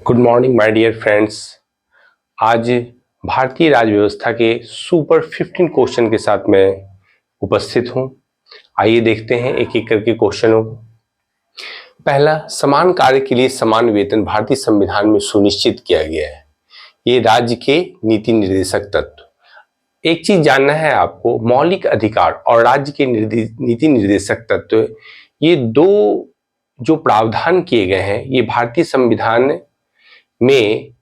Good morning my dear friends. आज भारतीय राज्य व्यवस्था के सुपर 15 क्वेश्चन के साथ मैं उपस्थित हूं। आइए देखते हैं एक एक करके क्वेश्चनों को। पहला, समान कार्य के लिए समान वेतन भारतीय संविधान में सुनिश्चित किया गया है। ये राज्य के नीति निर्देशक तत्व। एक चीज जानना है आपको, मौलिक अधिकार और राज्य के नीति निर्देशक तत्व, ये दो जो प्रावधान किए गए हैं, ये भारतीय संविधान में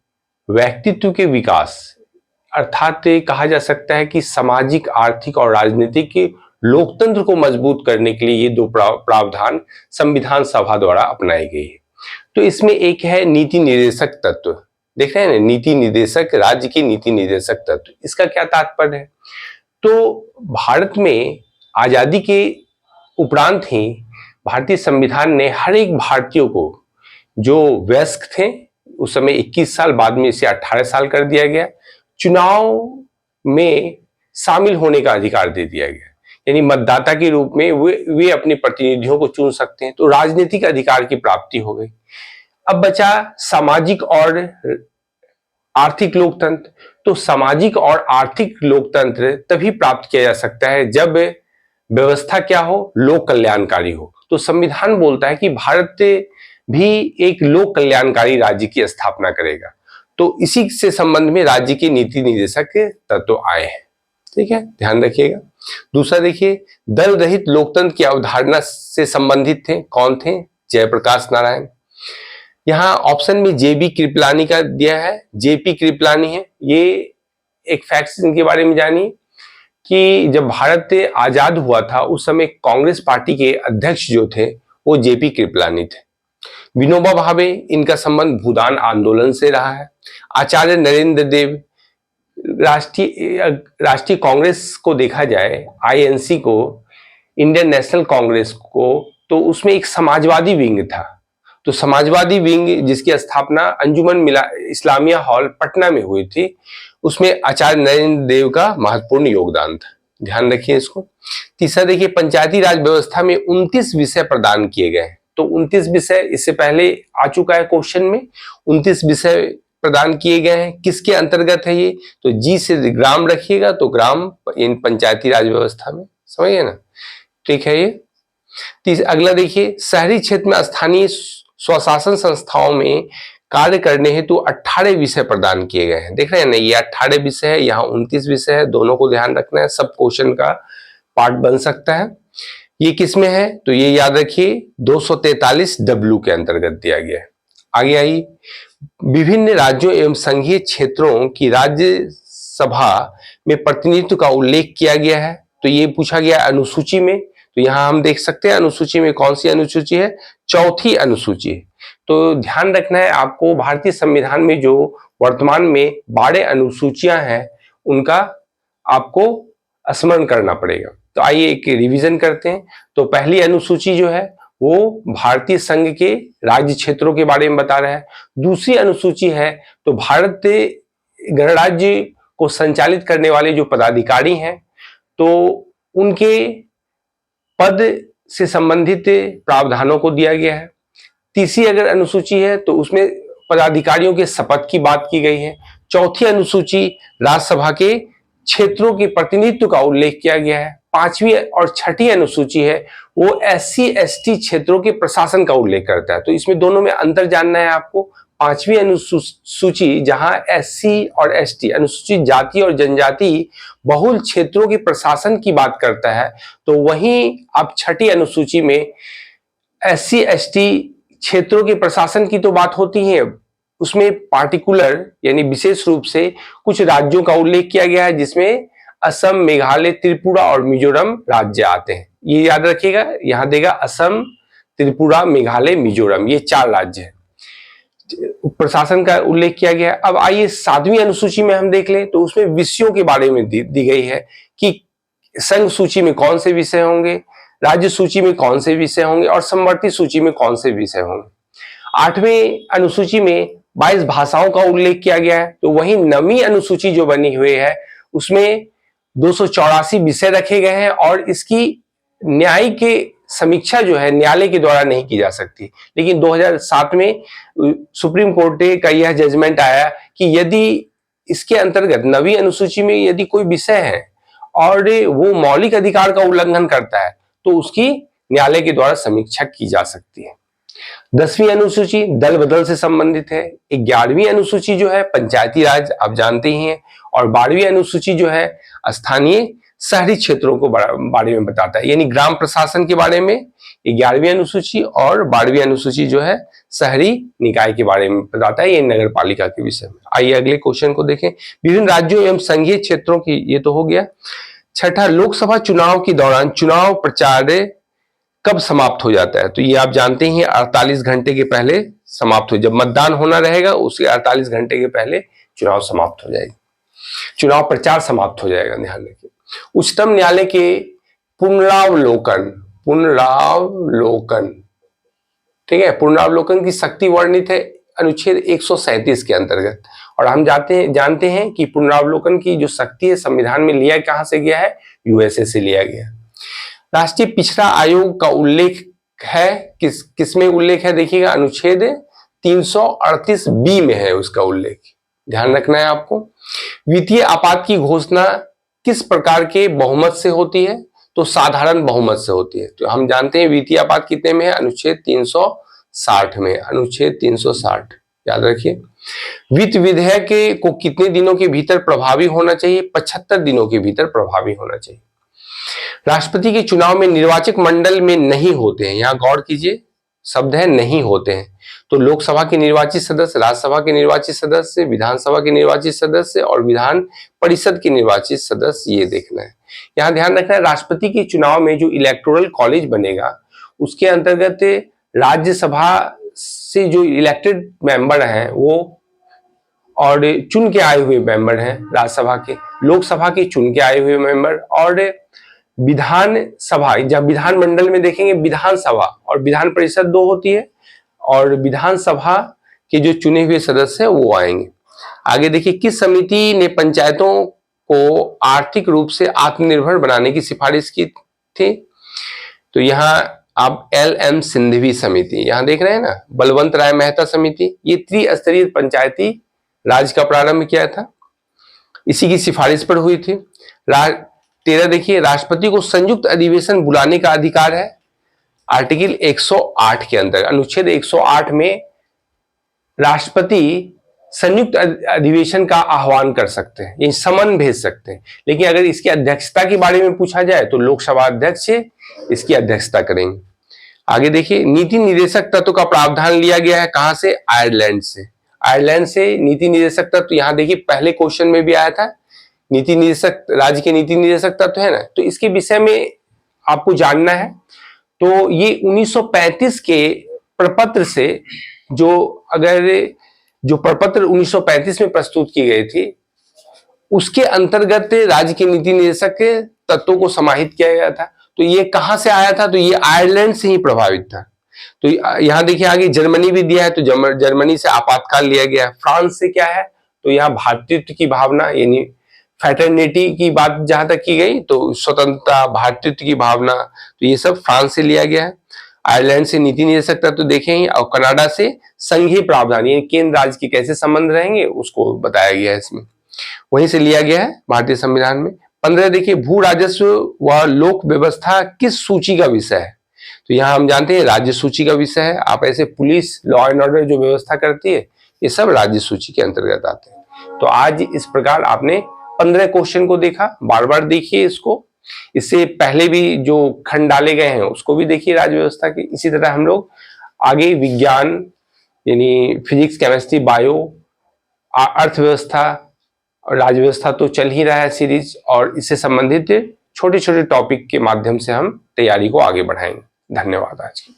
व्यक्तित्व के विकास अर्थात कहा जा सकता है कि सामाजिक, आर्थिक और राजनीतिक लोकतंत्र को मजबूत करने के लिए ये दो प्रावधान संविधान सभा द्वारा अपनाई गई है। तो इसमें एक है नीति निर्देशक तत्व, देख रहे हैं ना, नीति निर्देशक, राज्य के नीति निर्देशक तत्व। इसका क्या तात्पर्य है? तो भारत में आजादी के उपरांत ही भारतीय संविधान ने हर एक भारतीय को, जो वयस्क थे उस समय 21 साल, बाद में इसे 18 साल कर दिया गया, चुनाव में शामिल होने का अधिकार दे दिया गया। यानी मतदाता के रूप में वे अपने प्रतिनिधियों को चुन सकते हैं। तो राजनीतिक अधिकार की प्राप्ति हो गई। अब बचा सामाजिक और आर्थिक लोकतंत्र। तो सामाजिक और आर्थिक लोकतंत्र तभी प्राप्त किया जा सकता है जब व्यवस्था क्या हो, लोक कल्याणकारी हो। तो संविधान बोलता है कि भारत भी एक लोक कल्याणकारी राज्य की स्थापना करेगा। तो इसी से संबंध में राज्य के नीति निर्देशक तत्व आए हैं। ठीक है, ध्यान रखिएगा। दूसरा देखिए, दल रहित लोकतंत्र की अवधारणा से संबंधित थे। कौन थे? जयप्रकाश नारायण। यहाँ ऑप्शन में जेबी कृपलानी का दिया है, जेपी कृपलानी है। ये एक फैक्ट्स इनके बारे में जानिए कि जब भारत आजाद हुआ था उस समय कांग्रेस पार्टी के अध्यक्ष जो थे वो जेपी कृपलानी थे। विनोबा भावे, इनका संबंध भूदान आंदोलन से रहा है। आचार्य नरेंद्र देव, राष्ट्रीय कांग्रेस को देखा जाए, आईएनसी को, इंडियन नेशनल कांग्रेस को, तो उसमें एक समाजवादी विंग था। तो समाजवादी विंग जिसकी स्थापना अंजुमन इस्लामिया हॉल पटना में हुई थी, उसमें आचार्य नरेंद्र देव का महत्वपूर्ण योगदान था। ध्यान रखिए इसको। तीसरा देखिए, पंचायती राज व्यवस्था में 29 विषय प्रदान किए गए हैं। तो 29 विषय इससे पहले आ चुका है क्वेश्चन में। 29 विषय प्रदान किए गए हैं। किसके अंतर्गत है ये? तो जी से ग्राम रखिएगा, तो ग्राम इन पंचायती राज व्यवस्था में, समझिए ना। ठीक है ये। अगला देखिए, शहरी क्षेत्र में स्थानीय स्वशासन संस्थाओं में कार्य करने हेतु 18 विषय प्रदान किए गए हैं। देख रहे हैं ना, ये 18 विषय है, यहाँ 29 विषय है। दोनों को ध्यान रखना है, सब क्वेश्चन का पार्ट बन सकता है। ये किसमें है? तो ये याद रखिए 243 डब्ल्यू के अंतर्गत दिया गया है। आगे आइए, विभिन्न राज्यों एवं संघीय क्षेत्रों की राज्यसभा में प्रतिनिधित्व का उल्लेख किया गया है। तो ये पूछा गया अनुसूची में। तो यहां हम देख सकते हैं अनुसूची में कौन सी अनुसूची है? चौथी अनुसूची है। तो ध्यान रखना है आपको, भारतीय संविधान में जो वर्तमान में 12 अनुसूचियां हैं उनका आपको स्मरण करना पड़ेगा। तो आइए एक रिवीजन करते हैं। तो पहली अनुसूची जो है वो भारतीय संघ के राज्य क्षेत्रों के बारे में बता रहा है। दूसरी अनुसूची है तो भारत गणराज्य को संचालित करने वाले जो पदाधिकारी हैं तो उनके पद से संबंधित प्रावधानों को दिया गया है। तीसरी अगर अनुसूची है तो उसमें पदाधिकारियों के शपथ की बात की गई है। चौथी अनुसूची राज्यसभा के क्षेत्रों के प्रतिनिधित्व का उल्लेख किया गया है। पांचवी और छठी अनुसूची है वो SC ST क्षेत्रों के प्रशासन का उल्लेख करता है। तो इसमें दोनों में अंतर जानना है आपको। पांचवी अनुसूची जहां SC और ST अनुसूचित जाति और जनजाति बहुल क्षेत्रों के प्रशासन की बात करता है, तो वहीं अब छठी अनुसूची में SC ST क्षेत्रों के प्रशासन की तो बात होती है, उसमें पार्टिकुलर यानी विशेष रूप से कुछ राज्यों का उल्लेख किया गया है जिसमें असम, मेघालय, त्रिपुरा और मिजोरम राज्य आते हैं। ये याद रखिएगा, यहां देगा असम, त्रिपुरा, मेघालय, मिजोरम, ये 4 राज्य हैं। प्रशासन का उल्लेख किया गया है। अब आइए 7वीं अनुसूची में हम देख लें तो उसमें विषयों के बारे में दी गई है कि संघ सूची में कौन से विषय होंगे, राज्य सूची में कौन से विषय होंगे और समवर्ती सूची में कौन से विषय होंगे। 8वीं अनुसूची में 22 भाषाओं का उल्लेख किया गया है। तो वहीं 9वीं अनुसूची जो बनी हुई है उसमें 284 विषय रखे गए हैं और इसकी न्यायिक समीक्षा जो है न्यायालय के द्वारा नहीं की जा सकती। लेकिन 2007 में सुप्रीम कोर्ट का यह जजमेंट आया कि यदि इसके अंतर्गत नवीं अनुसूची में यदि कोई विषय है और वो मौलिक अधिकार का उल्लंघन करता है तो उसकी न्यायालय के द्वारा समीक्षा की जा सकती है। 10वीं अनुसूची दल बदल से संबंधित है। 11वीं अनुसूची जो है पंचायती राज आप जानते ही हैं, और 12वीं अनुसूची जो है स्थानीय शहरी क्षेत्रों को बारे में बताता है, यानी ग्राम प्रशासन के बारे में 11वीं अनुसूची, और 12वीं अनुसूची जो है शहरी निकाय के बारे में बताता है, ये नगर पालिका के विषय में। आइए अगले क्वेश्चन को देखें। विभिन्न राज्यों एवं संघीय क्षेत्रों की, ये तो हो गया। छठा, लोकसभा चुनाव के दौरान चुनाव प्रचार कब समाप्त हो जाता है? तो ये आप जानते ही 48 घंटे के पहले समाप्त हो, जब मतदान होना रहेगा उसके 48 घंटे के पहले चुनाव समाप्त हो जाएगी, चुनाव प्रचार समाप्त हो जाएगा। ध्यान रखिए। उच्चतम न्यायालय के पुनरावलोकन, ठीक है, पुनरावलोकन की शक्ति वर्णित है अनुच्छेद 137 के अंतर्गत, और हम जानते हैं कि पुनरावलोकन की जो शक्ति है संविधान में लिया कहां से गया है? यूएसए से लिया गया। राष्ट्रीय पिछड़ा आयोग का उल्लेख है, किसमें उल्लेख है? देखिएगा अनुच्छेद 338 बी में है उसका उल्लेख, ध्यान रखना है आपको। वित्तीय आपात की घोषणा किस प्रकार के बहुमत से होती है? तो साधारण बहुमत से होती है। तो हम जानते हैं वित्तीय आपात कितने में है? अनुच्छेद 360 में, अनुच्छेद 360 याद रखिए। वित्त विधेयक को कितने दिनों के भीतर प्रभावी होना चाहिए? 75 दिनों के भीतर प्रभावी होना चाहिए। राष्ट्रपति के चुनाव में निर्वाचक मंडल में नहीं होते हैं, यहां गौर कीजिए, शब्द है नहीं होते हैं। तो लोकसभा के निर्वाचित सदस्य, राज्यसभा के निर्वाचित सदस्य, विधानसभा के निर्वाचित सदस्य और विधान परिषद के निर्वाचित सदस्य, ये देखना है। यहां ध्यान रखना है राष्ट्रपति के चुनाव में जो इलेक्टोरल कॉलेज बनेगा उसके अंतर्गत राज्यसभा से जो इलेक्टेड मेंबर हैं वो और चुन के आए हुए मेंबर हैं राज्यसभा के, लोकसभा के चुन के आए हुए मेंबर, और विधानसभा, जब विधानमंडल में देखेंगे विधानसभा और विधान परिषद 2 होती है, और विधानसभा के जो चुने हुए सदस्य हैं वो आएंगे। आगे देखिए, किस समिति ने पंचायतों को आर्थिक रूप से आत्मनिर्भर बनाने की सिफारिश की थी? तो यहाँ आप LM सिंघवी समिति, यहाँ देख रहे हैं ना, बलवंत राय मेहता समिति, ये त्रिस्तरीय पंचायती राज का प्रारंभ किया था, इसी की सिफारिश पर हुई थी। 13 देखिए, राष्ट्रपति को संयुक्त अधिवेशन बुलाने का अधिकार है, आर्टिकल 108 के अंतर्गत, अनुच्छेद 108 में राष्ट्रपति संयुक्त अधिवेशन का आह्वान कर सकते हैं, ये समन भेज सकते हैं। लेकिन अगर इसकी अध्यक्षता के बारे में पूछा जाए तो लोकसभा अध्यक्ष इसकी अध्यक्षता करेंगे। आगे देखिए, नीति निर्देशक तत्व का प्रावधान लिया गया है कहां से? आयरलैंड से। आयरलैंड से नीति निर्देशक तत्व, यहां देखिए पहले क्वेश्चन में भी आया था, नीति निर्देशक, राज्य के नीति निर्देशक तत्व है ना, तो इसके विषय में आपको जानना है। तो ये 1935 के प्रपत्र से, जो प्रपत्र 1935 में प्रस्तुत की गई थी उसके अंतर्गत राज्य के नीति निर्देशक के तत्वों को समाहित किया गया था। तो ये कहां से आया था? तो ये आयरलैंड से ही प्रभावित था। तो यहाँ देखिए आगे जर्मनी भी दिया है, तो जर्मनी से आपातकाल लिया गया। फ्रांस से क्या है? तो यहाँ भातृत्व की भावना, यानी फ्रेटर्निटी की बात जहां तक की गई, तो स्वतंत्रता, भातृत्व की भावना, तो ये सब फ्रांस से लिया गया है। आयरलैंड से नीति निर्देशक तत्व देखे ही, और कनाडा से संघीय प्रावधान, यानी केंद्र राज्य के कैसे संबंध रहेंगे उसको बताया गया है इसमें, वहीं से लिया गया है भारतीय संविधान में। 15 देखिए, भू राजस्व व लोक व्यवस्था किस सूची का विषय है? तो यहाँ हम जानते हैं राज्य सूची का विषय है। आप ऐसे पुलिस, लॉ एंड ऑर्डर जो व्यवस्था करती है, ये सब राज्य सूची के अंतर्गत आते हैं। तो आज इस प्रकार आपने 15 क्वेश्चन को देखा, बार बार देखिए इसको। इससे पहले भी जो खंड डाले गए हैं उसको भी देखिए राज्य व्यवस्था के। इसी तरह हम लोग आगे विज्ञान, यानी फिजिक्स, केमिस्ट्री, बायो, अर्थव्यवस्था और राज्य व्यवस्था तो चल ही रहा है सीरीज, और इससे संबंधित छोटे छोटे टॉपिक के माध्यम से हम तैयारी को आगे बढ़ाएंगे। धन्यवाद आज की।